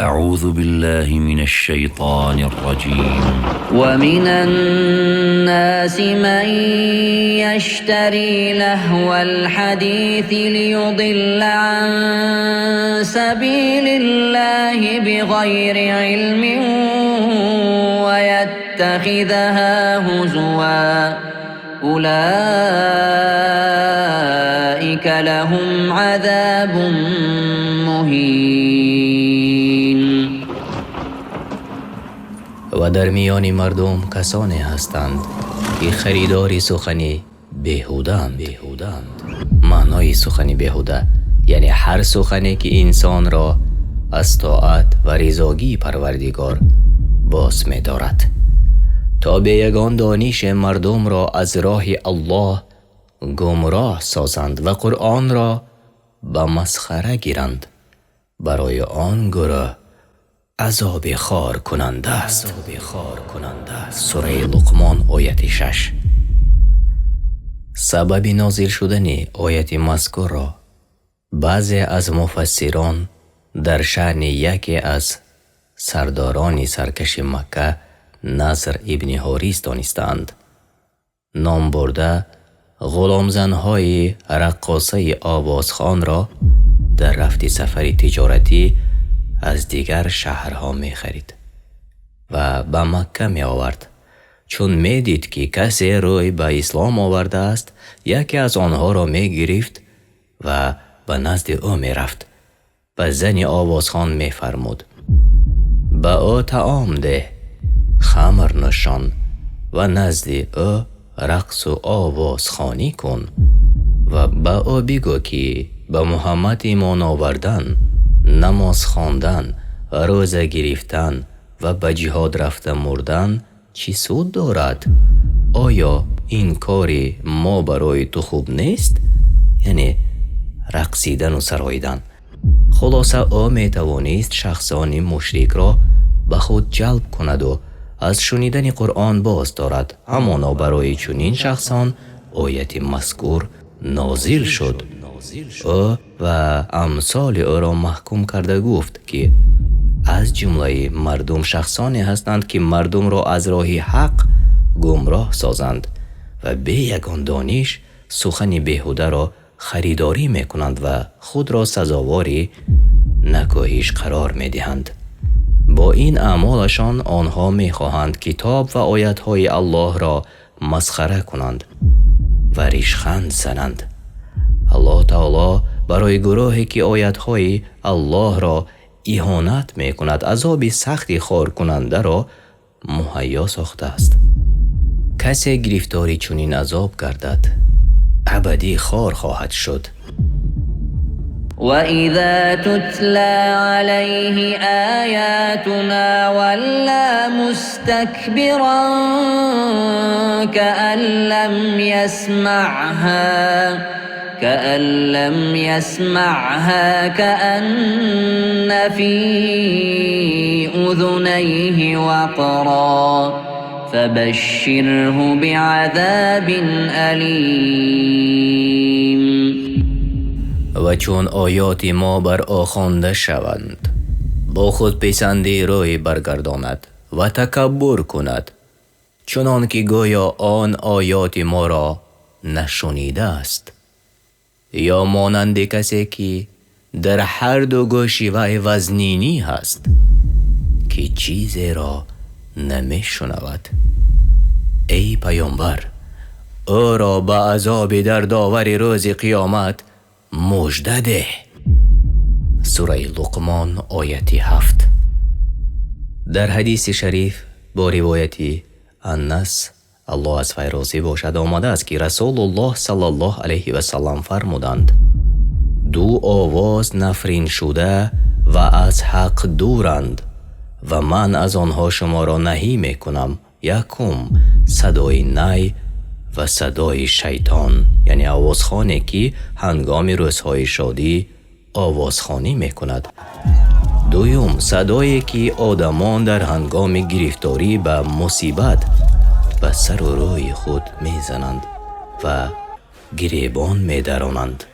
أعوذ بالله من الشيطان الرجيم. ومن الناس من يشتري لهو الحديث ليضل عن سبيل الله بغير علم ويتخذها هزوا أولئك لهم عذاب مهین. و در میان مردم کسانی هستند که خریداری سخنی بیهودند. معنای سخنی بیهوده یعنی هر سخنی که انسان را از طاعت و رضاگی پروردگار باز می دارد تا به یگان دانش مردم را از راه الله گمراه سازند و قرآن را به مسخره گیرند. برای آن گروه عذاب خار کننده است. سوره لقمان آیت 6. سبب نازل شدن آیت مذکور را بعضی از مفسران در شأن یکی از سرداران سرکش مکه نصر ابن حارث دانستند. نام برده غلامزنهای رقاصه آوازخوان را در رفت سفری تجارتی از دیگر شهرها می خرید و به مکه می آورد. چون می دید که کسی روی به اسلام آورده است، یکی از آنها را می گرفت و به نزد او می رفت. به زن آوازخوان می فرمود به او طعام ده، خمر نوشان و نزد او رقص و آوازخوانی کن و به او بگو که به محمد ایمان آوردن، نماز خواندن و روزه گرفتن و به جهاد رفتن مردن چی سود دارد؟ آیا این کاری ما برای تو خوب نیست؟ یعنی رقصیدن و سراییدن. خلاصه او می توانست شخصان مشرک را به خود جلب کند و از شنیدن قرآن باز دارد. همانا برای چنین شخصان آیت مذکور نازل شد. او و امثال او را محکوم کرده گفت که از جمله مردم شخصانی هستند که مردم را از راه حق گمراه سازند و به یگان دانش سخن بیهوده را خریداری می کنند و خود را سزاواری نکوهش قرار می دهند. با این اعمالشان آنها می خواهند کتاب و آیتهای الله را مسخره کنند و ریشخند زنند. الله تعالی برای گروهی که آیتهای الله را اهانت می کند عذاب سختی خار کننده را مهیا ساخته است. کسی گرفتاری چنین عذاب گردد ابدی خار خواهد شد. وَإِذَا تُتْلَى عَلَيْهِ آيَاتُنَا وَلَّى مُسْتَكْبِرًا كَأَن لَّمْ يَسْمَعْهَا كَأَنَّ فِي أُذُنَيْهِ وَقْرًا فَبَشِّرْهُ بِعَذَابٍ أَلِيمٍ. و چون آیات ما بر او خوانده شوند با خود پسندی روی برگرداند و تکبر کند، چنان که گویا آن آیات ما را نشنیده است، یا مانند کسی که در هر دو گوش وی وزنینی هست که چیزی را نمی شنود. ای پیامبر، او را به عذاب دردآور روز قیامت مژده ده. سوره لقمان آیت 7. در حدیث شریف با روایتی انس الله از وی راضی باشد آمده است که رسول الله صلی الله علیه و سلم فرمودند دو آواز نفرین شده و از حق دورند و من از آنها شما را نهی می کنم. یکم صدای نی و صدای شیطان، یعنی آوازخوانی که هنگام روزهای شادی آوازخوانی می کند. دویم صدایی که آدمان در هنگام گرفتاری به مصیبت به سر و روی خود می زنند و گریبان می درانند.